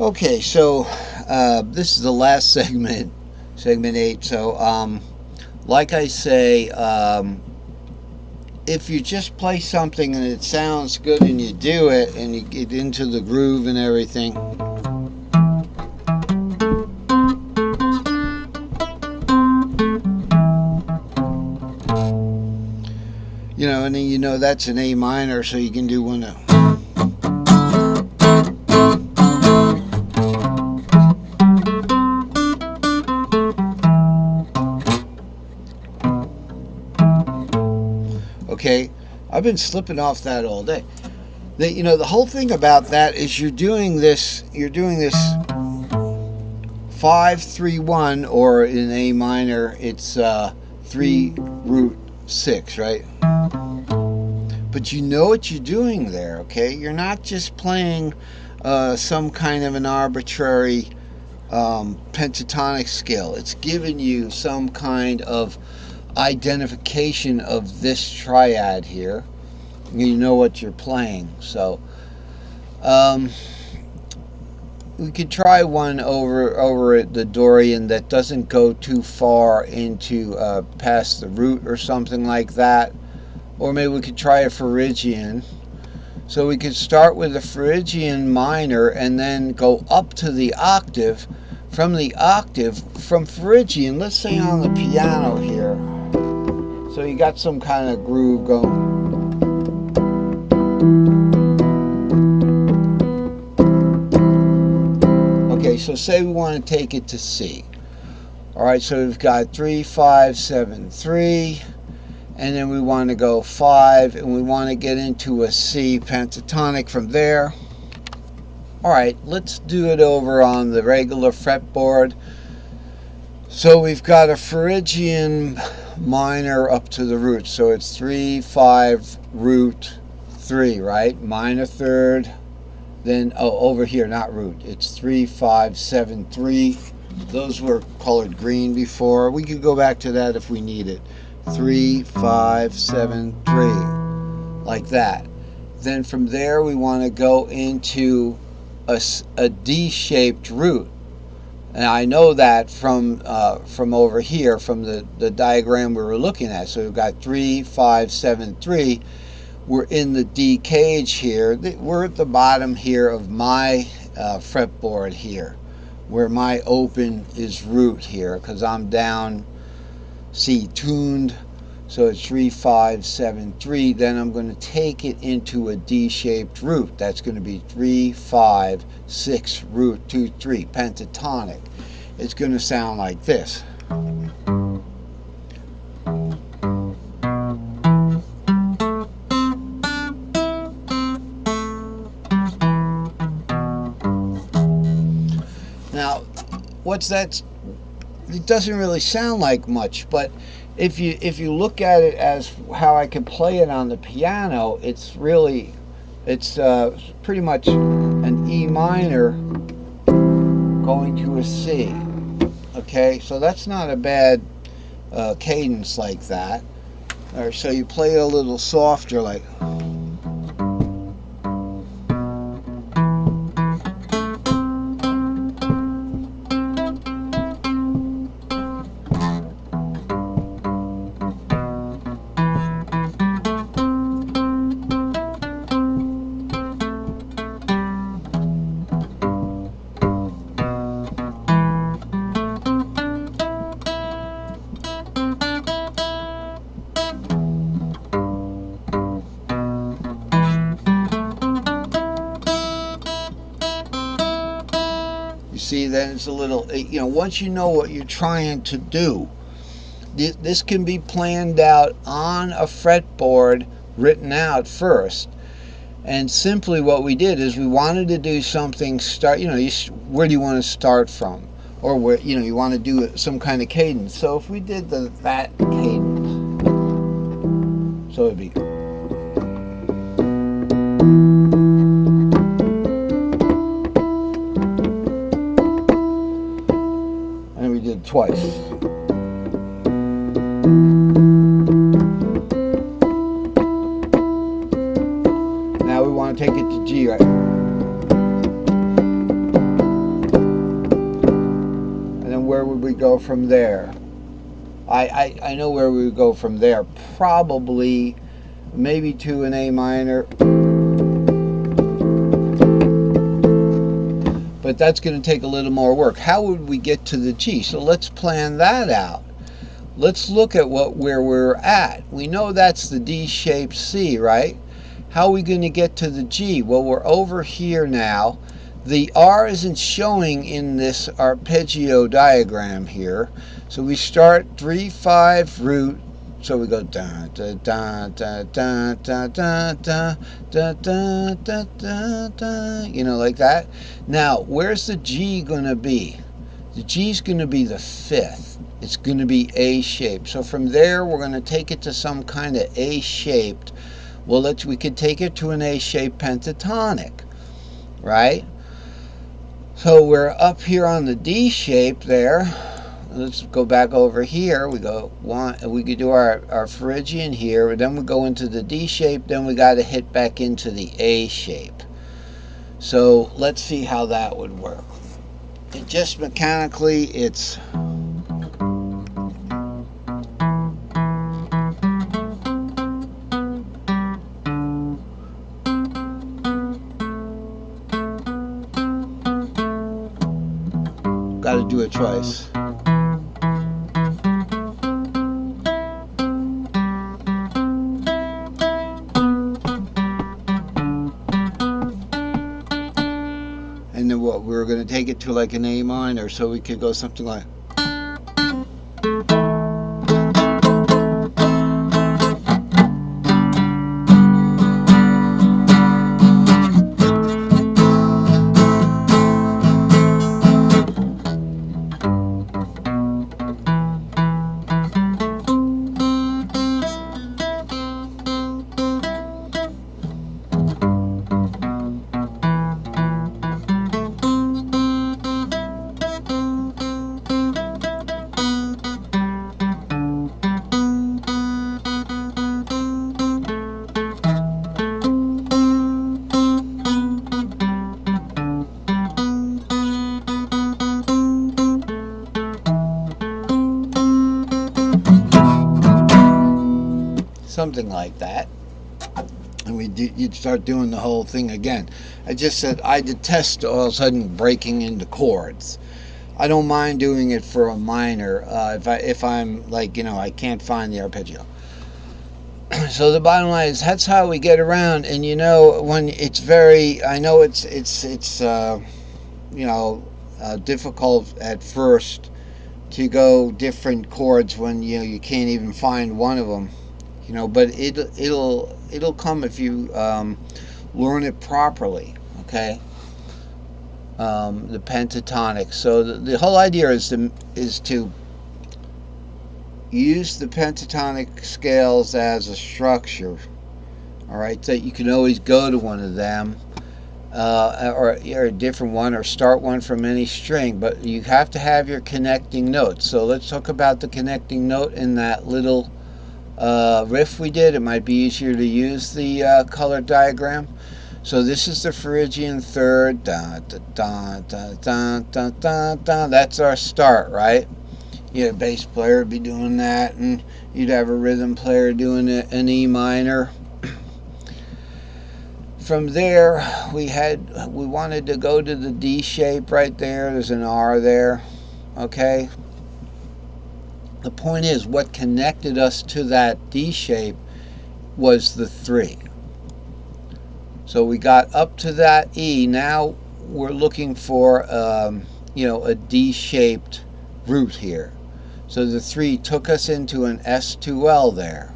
Okay, so this is the last segment, segment 8. So, like I say, if you just play something and it sounds good and you do it and you get into the groove and everything, and then that's an A minor, so you can do one of. Okay, I've been slipping off that all day. The whole thing about that is you're doing this 5-3-1, or in A minor it's 3 root 6, right? But you know what you're doing there, okay? You're not just playing some kind of an arbitrary pentatonic scale. It's giving you some kind of identification of this triad here. You know what you're playing. So we could try one over at the Dorian that doesn't go too far into past the root or something like that. Or maybe we could try a Phrygian. So we could start with a Phrygian minor and then go up to the octave. From the octave, from Phrygian, let's say on the piano here. So you got some kind of groove going. Okay, so say we want to take it to C. All right, so we've got 3, 5, 7, 3. And then we want to go 5, and we want to get into a C pentatonic from there. All right, let's do it over on the regular fretboard. So we've got a Phrygian minor up to the root. So it's 3, 5, root 3, right? Minor third. Then, over here, not root. It's 3, 5, 7, 3. Those were colored green before. We could go back to that if we need it. 3, 5, 7, 3, like that. Then from there we want to go into a D-shaped root, and I know that from over here, from the diagram we were looking at. So we've got 3, 5, 7, 3. We're in the D cage here. We're at the bottom here of my fretboard here, where my open is root here, because I'm down C tuned. So it's 3, 5, 7, 3. Then I'm going to take it into a D-shaped root. That's going to be 3, 5, 6, root 2, 3, pentatonic. It's going to sound like this. Now, what's that? It doesn't really sound like much, but if you look at it as how I can play it on the piano, it's pretty much an E minor going to a C. Okay, so that's not a bad cadence like that. Or so you play it a little softer, like. See, then it's a little, once you know what you're trying to do, this can be planned out on a fretboard, written out first. And simply what we did is we wanted to do something, where do you want to start from? Or where, you want to do some kind of cadence. So if we did that cadence, so it'd be. Twice. Now we want to take it to G, right? we go from there. I know where we would go from there. Probably, maybe to an A minor. But that's going to take a little more work. How would we get to the G? So let's plan that out. Let's look at where we're at. We know that's the D-shaped C, right? How are we going to get to the G? Well, we're over here now. The R isn't showing in this arpeggio diagram here. So we start 3, 5, root. So we go da da da da da da da da da da da da da, you know, like that. Now, where's the G going to be? The G is going to be the 5th. It's going to be A-shaped. So from there, we're going to take it to some kind of A-shaped. Well, we could take it to an A-shaped pentatonic, right? So we're up here on the D shape there. Let's go back over here. We could do our Phrygian here, then we go into the D shape, then we got to hit back into the A shape. So let's see how that would work. Just mechanically, it's got to do it twice. And then what? We're going to take it to like an A minor, so we could go something like. Something like that, and you'd start doing the whole thing again. I just said I detest all of a sudden breaking into chords. I don't mind doing it for a minor if I'm like, you know, I can't find the arpeggio. So the bottom line is that's how we get around. And you know, when it's very, I know it's you know, difficult at first to go different chords when you can't even find one of them. You know, but it'll come if you learn it properly. Okay. The pentatonic. So the whole idea is to use the pentatonic scales as a structure. All right, so you can always go to one of them, or a different one, or start one from any string. But you have to have your connecting notes. So let's talk about the connecting note in that little riff we did. It might be easier to use the color diagram. So this is the Phrygian third. Da, da, da, da, da, da, da, da. That's our start, right? A bass player would be doing that, and you'd have a rhythm player doing an E minor. From there, we wanted to go to the D shape right there. There's an R there. Okay. The point is, what connected us to that D shape was the 3. So we got up to that E. Now we're looking for, you know, a D-shaped root here. So the 3 took us into an S2L there.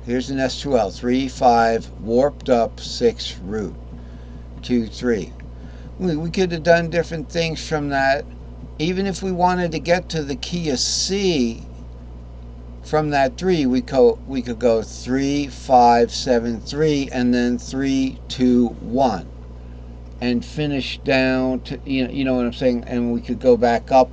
Here's an S2L. 3, 5, warped up, 6, root. 2, 3. We could have done different things from that. Even if we wanted to get to the key of C from that 3, we could go 3, 5, 7, 3, and then 3, 2, 1, and finish down to, you know what I'm saying. And we could go back up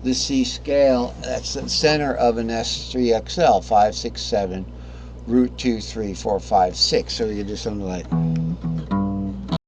the C scale. That's the center of an S3XL. 5, 6, 7, root 2, 3, 4, 5, 6. So you do something like.